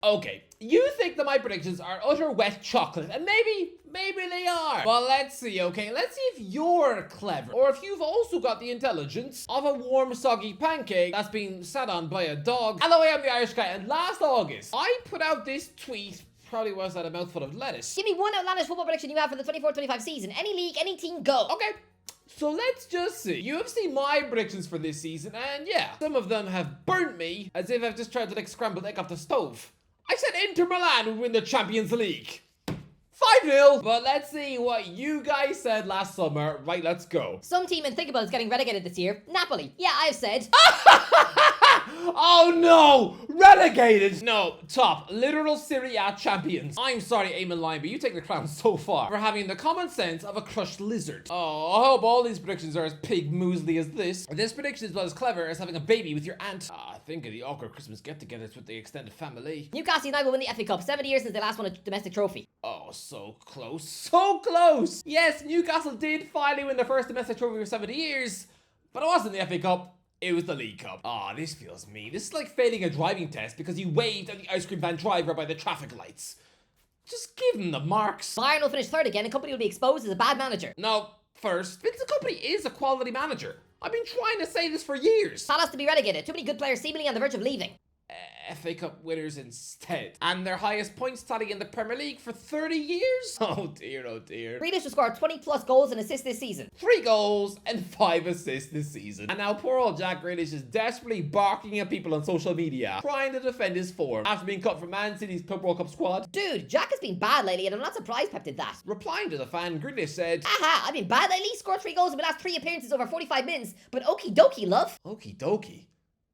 Okay, you think that my predictions are utter wet chocolate, and maybe they are. Well, let's see, okay? Let's see if you're clever, or if you've also got the intelligence of a warm, soggy pancake that's been sat on by a dog. Hello, I'm the Irish Guy, and last August, I put out this tweet. Probably was that a mouthful of lettuce. Give me one outlandish football prediction you have for the 24-25 season. Any league, any team, go. Okay. So let's just see. You have seen my predictions for this season, and yeah, some of them have burnt me as if I've just tried to like scrambled egg off the stove. I said Inter Milan would win the Champions League. 5-0. But let's see what you guys said last summer. Right, let's go. Some team unthinkable is getting relegated this year. Napoli. Yeah, I've said. Oh no! Relegated! No, top. Literal Serie A champions. I'm sorry, Eamon Lyon, but you take the crown so far for having the common sense of a crushed lizard. Oh, I hope all these predictions are as pig muesli as this. This prediction is about as clever as having a baby with your aunt. Think of the awkward Christmas get-togethers with the extended family. Newcastle United will win the FA Cup. 70 years since they last won a domestic trophy. Oh, so close. So close! Yes, Newcastle did finally win their first domestic trophy for 70 years, but it wasn't the FA Cup. It was the League Cup. This feels mean. This is like failing a driving test because you waved at the ice cream van driver by the traffic lights. Just give him the marks. Bayern will finish third again and Company will be exposed as a bad manager. No, first, Vincent Company is a quality manager. I've been trying to say this for years. Palace to be relegated. Too many good players seemingly on the verge of leaving. FA Cup winners instead. And their highest points tally in the Premier League for 30 years? Oh dear, oh dear. Grealish will score 20 plus goals and assists this season. 3 goals and 5 assists this season. And now poor old Jack Grealish is desperately barking at people on social media, trying to defend his form after being cut from Man City's Club World Cup squad. Dude, Jack has been bad lately and I'm not surprised Pep did that. Replying to the fan, Grealish said, Aha, I've been bad lately, scored 3 goals in my last 3 appearances over 45 minutes, but okie dokie, love. Okie dokie?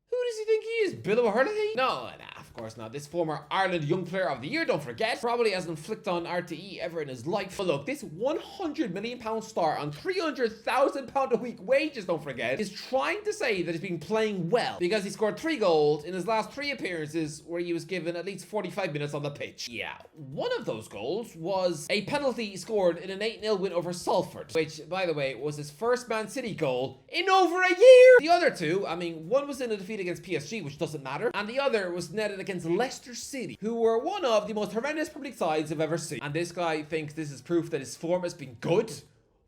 Who does he think he is? Bill O'Hurley? No, of course not. This former Ireland Young Player of the Year, don't forget, probably hasn't flicked on RTE ever in his life. But look, this £100 million star on £300,000 a week wages, don't forget, is trying to say that he's been playing well because he scored 3 goals in his last 3 appearances where he was given at least 45 minutes on the pitch. Yeah, one of those goals was a penalty scored in an 8-0 win over Salford, which, by the way, was his first Man City goal in over a year. The other 2, one was in a defeat against PSG, which doesn't matter, and the other was netted against Leicester City, who were one of the most horrendous Premier League sides I've ever seen. And this guy thinks this is proof that his form has been good?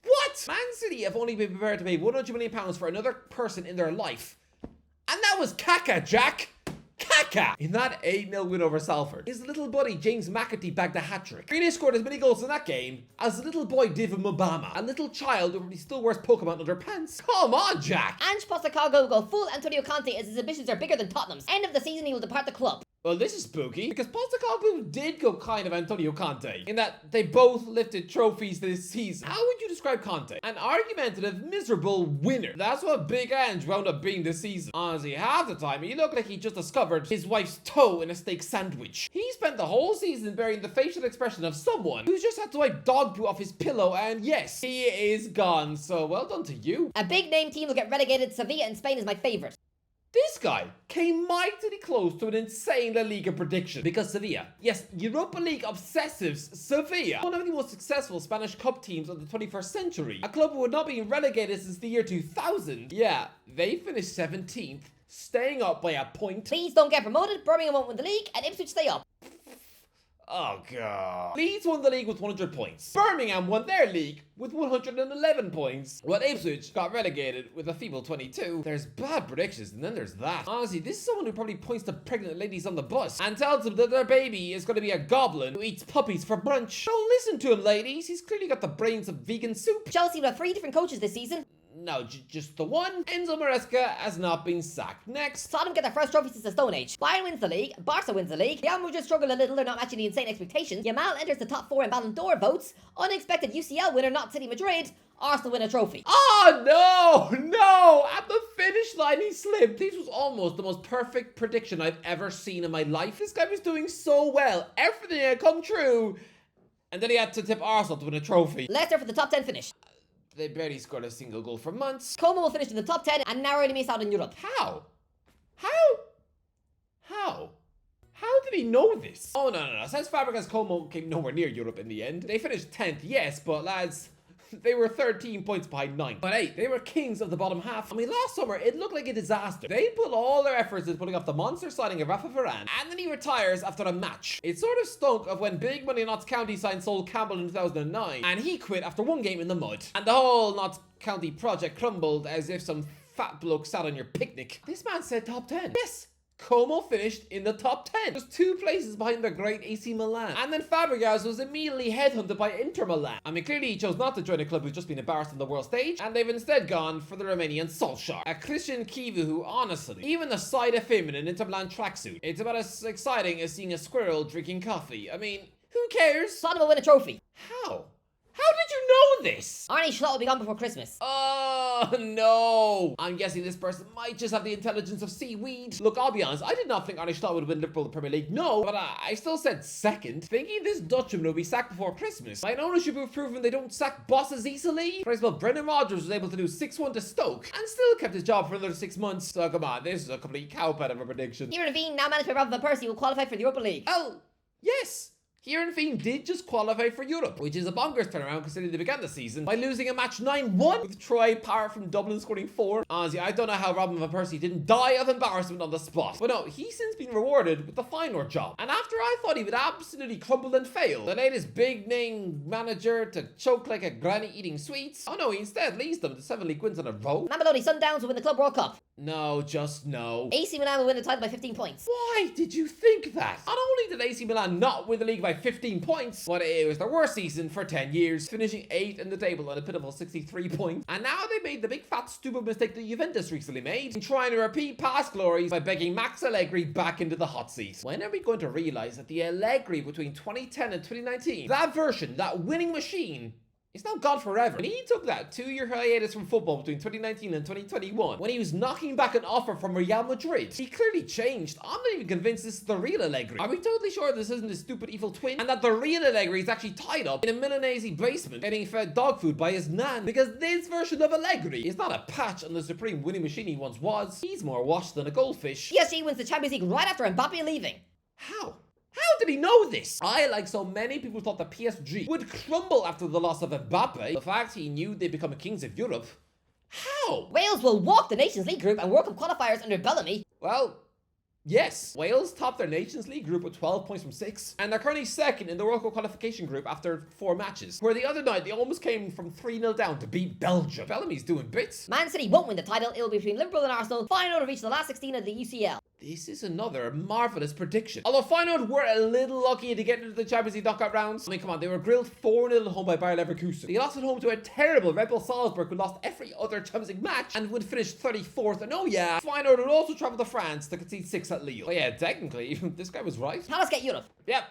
What? Man City have only been prepared to pay £100 million for another person in their life. And that was Kaka, Jack. Kaka! In that 8-0 win over Salford, his little buddy James McAtee bagged a hat-trick. Grealish scored as many goals in that game as little boy David Mobama, a little child who probably still wears Pokemon underpants. Come on, Jack! Ange Postecoglou will go full Antonio Kante as his ambitions are bigger than Tottenham's. End of the season, he will depart the club. Well, this is spooky, because Postecoglou did go kind of Antonio Kante, in that they both lifted trophies this season. How would you describe Kante? An argumentative, miserable winner. That's what Big Ange wound up being this season. Honestly, half the time, he looked like he just discovered his wife's toe in a steak sandwich. He spent the whole season bearing the facial expression of someone who's just had to wipe dog poo off his pillow, and yes, he is gone, so well done to you. A big name team will get relegated. Sevilla in Spain is my favourite. This guy came mightily close to an insane La Liga prediction because Sevilla, yes, Europa League obsessives, Sevilla, one of the most successful Spanish cup teams of the 21st century, a club who had not been relegated since the year 2000. Yeah, they finished 17th, staying up by a point. Please don't get promoted, Birmingham won't win the league, and Ipswich stay up. Oh god. Leeds won the league with 100 points. Birmingham won their league with 111 points. While Ipswich got relegated with a feeble 22. There's bad predictions and then there's that. Honestly, this is someone who probably points to pregnant ladies on the bus and tells them that their baby is going to be a goblin who eats puppies for brunch. Don't listen to him, ladies. He's clearly got the brains of vegan soup. Chelsea will have 3 different coaches this season. No, just the one. Enzo Maresca has not been sacked. Next. Tottenham get their first trophy since the Stone Age. Bayern wins the league. Barca wins the league. Real Madrid struggle a little. They're not matching the insane expectations. Yamal enters the top 4 in Ballon d'Or votes. Unexpected UCL winner, not City Madrid. Arsenal win a trophy. Oh, no! At the finish line, he slipped. This was almost the most perfect prediction I've ever seen in my life. This guy was doing so well. Everything had come true. And then he had to tip Arsenal to win a trophy. Leicester for the top 10 finish. They barely scored a single goal for months. Como will finish in the top 10 and narrowly miss out in Europe. How? How did he know this? Oh, no. Since Fabregas Como came nowhere near Europe in the end. They finished 10th, yes, but lads, They were 13 points behind 9. But hey, they were kings of the bottom half. I mean, last summer, it looked like a disaster. They put all their efforts into putting off the monster signing of Rafa Varane, and then he retires after a match. It sort of stunk of when big money Notts County signed Sol Campbell in 2009, and he quit after one game in the mud. And the whole Notts County project crumbled as if some fat bloke sat on your picnic. This man said top 10. Yes! Como finished in the top 10. Just 2 places behind the great AC Milan. And then Fabregas was immediately headhunted by Inter Milan. I mean, clearly he chose not to join a club who's just been embarrassed on the world stage, and they've instead gone for the Romanian Solskjaer. A Christian Kivu who, honestly, even the sight of him in an Inter Milan tracksuit, it's about as exciting as seeing a squirrel drinking coffee. I mean, who cares? Tottenham will win a trophy. How? How did you know this? Arne Slot will be gone before Christmas. Oh, no. I'm guessing this person might just have the intelligence of seaweed. Look, I'll be honest, I did not think Arne Slot would win Liverpool the Premier League. No, but I still said second, thinking this Dutchman will be sacked before Christmas. My ownership have proven they don't sack bosses easily. For example, Brendan Rodgers was able to do 6-1 to Stoke and still kept his job for another 6 months. So come on, this is a complete cowpad of a prediction. Kieran Veen, now managed by Robin van Persie, will qualify for the Europa League. Oh, yes. Kieran Feen did just qualify for Europe, which is a bonkers turnaround considering they began the season by losing a match 9-1 with Troy Parrott from Dublin scoring 4. Honestly, I don't know how Robin van Persie didn't die of embarrassment on the spot. But no, he's since been rewarded with the Feyenoord job. And after I thought he would absolutely crumble and fail, the latest big-name manager to choke like a granny eating sweets, oh no, he instead leads them to 7 league wins in a row. Mamelodi Sundowns will win the Club World Cup. No, just no. AC Milan will win the title by 15 points. Why did you think that? Not only did AC Milan not win the league by 15 points, but it was their worst season for 10 years, finishing 8th in the table on a pitiful 63 points. And now they made the big fat stupid mistake that Juventus recently made in trying to repeat past glories by begging Max Allegri back into the hot seat. When are we going to realize that the Allegri between 2010 and 2019, that version, that winning machine, it's not gone forever. When he took that 2-year hiatus from football between 2019 and 2021, when he was knocking back an offer from Real Madrid, he clearly changed. I'm not even convinced this is the real Allegri. Are we totally sure this isn't a stupid evil twin? And that the real Allegri is actually tied up in a Milanese basement getting fed dog food by his nan? Because this version of Allegri is not a patch on the supreme winning machine he once was. He's more washed than a goldfish. PSG wins the Champions League right after Mbappe leaving. How? How did he know this? I, like so many people, thought that PSG would crumble after the loss of Mbappe. The fact he knew they'd become kings of Europe. How? Wales will walk the Nations League group and World Cup qualifiers under Bellamy. Well, yes. Wales topped their Nations League group with 12 points from 6, and they're currently second in the World Cup qualification group after 4 matches, where the other night they almost came from 3-0 down to beat Belgium. Bellamy's doing bits. Man City won't win the title. It will be between Liverpool and Arsenal. Feyenoord will reach the last 16 of the UCL. This is another marvellous prediction. Although Feyenoord were a little lucky to get into the Champions League knockout rounds. I mean, come on, they were grilled 4-0 at home by Bayer Leverkusen. They lost at home to a terrible Red Bull Salzburg who lost every other Champions League match and would finish 34th. And oh yeah, Feyenoord would also travel to France to concede 6 at Lille. But yeah, technically, this guy was right. Now let's get Europe. Yep,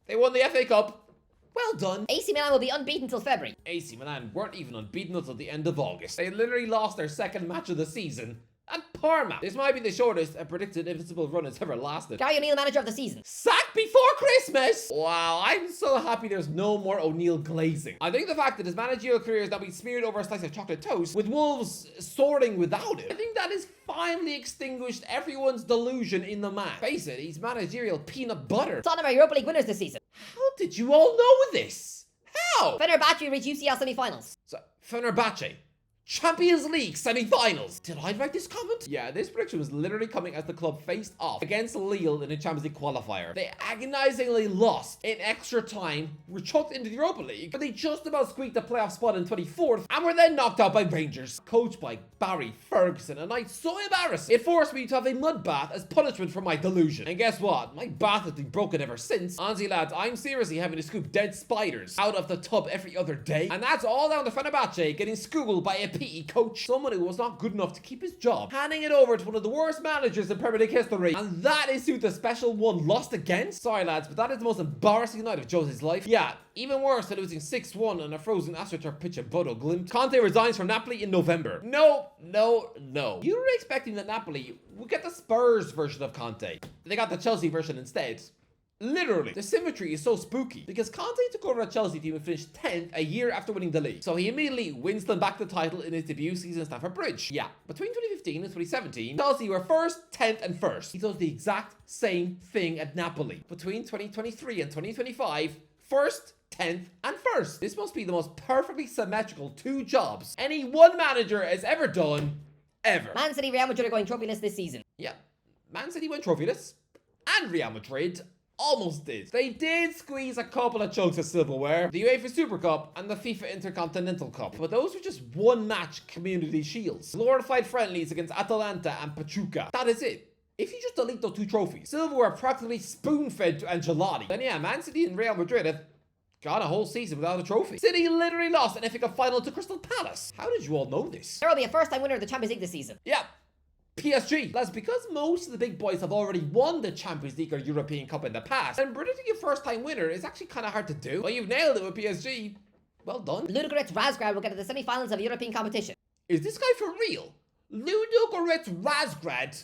they won the FA Cup. Well done. AC Milan will be unbeaten till February. AC Milan weren't even unbeaten until the end of August. They literally lost their second match of the season at Parma. This might be the shortest a predicted invincible run has ever lasted. Gary O'Neill, manager of the season. Sacked before Christmas! Wow, I'm so happy there's no more O'Neill glazing. I think the fact that his managerial career has now been smeared over a slice of chocolate toast, with Wolves soaring without him, I think that has finally extinguished everyone's delusion in the man. Face it, he's managerial peanut butter. Tottenham are Europa League winners this season. How did you all know this? How? Fenerbahce reach UCL semi-finals. So, Fenerbahce. Champions League semi-finals. Did I write this comment? Yeah, this prediction was literally coming as the club faced off against Lille in a Champions League qualifier. They agonizingly lost in extra time, were chucked into the Europa League, but they just about squeaked a playoff spot in 24th and were then knocked out by Rangers, coached by Barry Ferguson, a night so embarrassing it forced me to have a mud bath as punishment for my delusion. And guess what? My bath has been broken ever since. Honestly, lads, I'm seriously having to scoop dead spiders out of the tub every other day, and that's all down to Fenerbahce getting schooled by a PE coach, someone who was not good enough to keep his job, handing it over to one of the worst managers in Premier League history, and that is who the special one lost against. Sorry lads, but that is the most embarrassing night of Jose's life. Yeah, even worse than losing 6-1 on a frozen AstroTurf pitch at Bodo Glimt. Kante resigns from Napoli in November. No. You were expecting that Napoli would get the Spurs version of Kante. They got the Chelsea version instead. Literally, the symmetry is so spooky because Kante took over a Chelsea team and finished 10th a year after winning the league. So he immediately wins them back the title in his debut season at Stamford Bridge. Yeah, between 2015 and 2017, Chelsea were 1st, 10th and 1st. He does the exact same thing at Napoli. Between 2023 and 2025, 1st, 10th, and 1st. This must be the most perfectly symmetrical 2 jobs any one manager has ever done, ever. Man City, Real Madrid are going trophyless this season. Yeah, Man City went trophyless, and Real Madrid almost did. They did squeeze a couple of chunks of silverware, the UEFA Super Cup and the FIFA Intercontinental Cup, but those were just one-match community shields. Glorified friendlies against Atalanta and Pachuca. That is it. If you just delete those 2 trophies, silverware practically spoon-fed to Ancelotti, then yeah, Man City and Real Madrid have gone a whole season without a trophy. City literally lost an FA Cup final to Crystal Palace. How did you all know this? There will be a first-time winner of the Champions League this season. Yeah. PSG. That's because most of the big boys have already won the Champions League or European Cup in the past, and predicting a first-time winner is actually kind of hard to do. Well, you've nailed it with PSG. Well done. Ludogorets Razgrad will get to the semi-finals of a European competition. Is this guy for real? Ludogorets Razgrad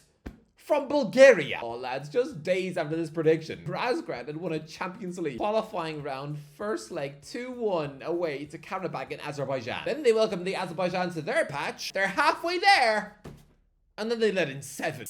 from Bulgaria. Oh, lads, just days after this prediction, Razgrad had won a Champions League qualifying round first leg 2-1 away to Karabakh in Azerbaijan. Then they welcomed the Azerbaijan to their patch. They're halfway there. And then they let in 7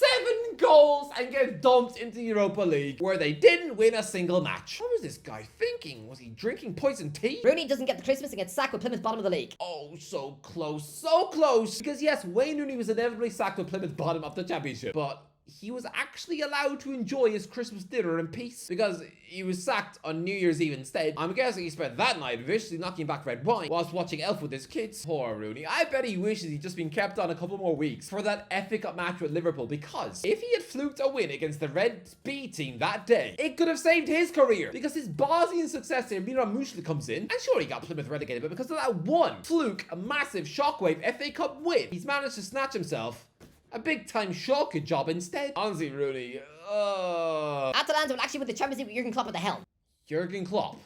goals and get dumped into the Europa League, where they didn't win a single match. What was this guy thinking? Was he drinking poison tea? Rooney doesn't get the Christmas and gets sacked with Plymouth bottom of the league. Oh, so close, so close. Because yes, Wayne Rooney was inevitably sacked with Plymouth bottom of the championship, but he was actually allowed to enjoy his Christmas dinner in peace, because he was sacked on New Year's Eve instead. I'm guessing he spent that night viciously knocking back red wine whilst watching Elf with his kids. Poor Rooney. I bet he wishes he'd just been kept on a couple more weeks for that FA Cup match with Liverpool, because if he had fluked a win against the Red B team that day, it could have saved his career, because his Bosnian successor Miran Mušli comes in, and sure, he got Plymouth relegated, but because of that one fluke, a massive shockwave FA Cup win, he's managed to snatch himself a big-time Schalke job instead. Honestly, Rooney, Atalanta will actually win the Champions League with Jurgen Klopp at the helm. Jurgen Klopp.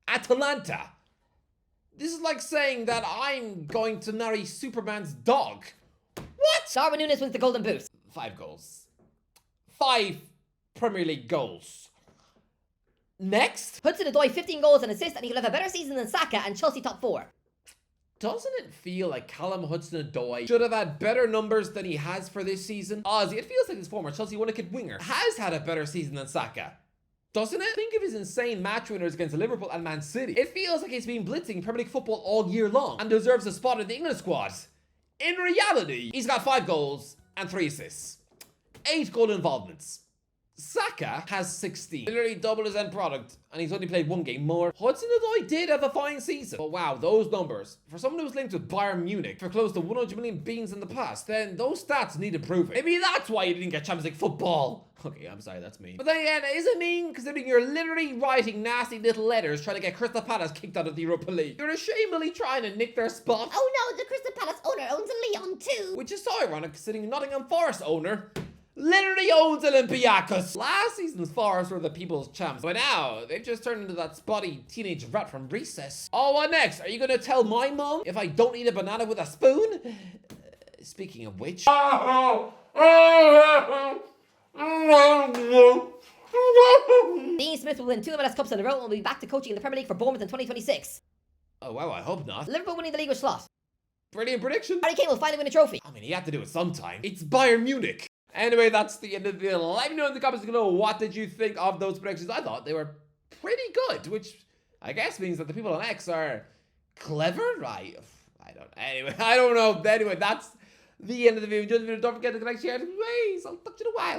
Atalanta. This is like saying that I'm going to marry Superman's dog. What? Darwin Núñez wins the Golden Boot. 5 goals. 5 Premier League goals. Next. Hudson-Odoi 15 goals and assists, and he'll have a better season than Saka and Chelsea top 4. Doesn't it feel like Callum Hudson-Odoi should have had better numbers than he has for this season? Ozzy, it feels like his former Chelsea one-kid winger has had a better season than Saka. Doesn't it? Think of his insane match winners against Liverpool and Man City. It feels like he's been blitzing Premier League football all year long and deserves a spot in the England squad. In reality, he's got 5 goals and 3 assists. 8 goal involvements. Saka has 16. Literally double his end product, and he's only played 1 game more. Hudson-Odoi did have a fine season, but wow, those numbers. For someone who was linked with Bayern Munich for close to 100 million beans in the past, then those stats need improving. Maybe that's why you didn't get Champions League football. Okay, I'm sorry, that's mean. But then again, is it mean considering you're literally writing nasty little letters trying to get Crystal Palace kicked out of the Europa League? You're ashamedly trying to nick their spot. Oh no, the Crystal Palace owner owns a Leon too. Which is so ironic considering Nottingham Forest owner literally owns Olympiacos. Last season's Forest were the people's champs, but now they've just turned into that spotty teenage rat from recess. Oh, what next? Are you gonna tell my mom if I don't eat a banana with a spoon? Speaking of which... Dean Smith will win 2 MLS Cups in a row and will be back to coaching in the Premier League for Bournemouth in 2026. Oh wow, I hope not. Liverpool winning the league with Slot. Brilliant prediction. Harry Kane will finally win a trophy. I mean, he had to do it sometime. It's Bayern Munich. Anyway, that's the end of the video. Let me know in the comments below what did you think of those predictions. I thought they were pretty good, which I guess means that the people on X are clever, right? I don't know. Anyway, that's the end of the video. Enjoy the video. Don't forget to like, share, and ways. I'll talk to you in a while.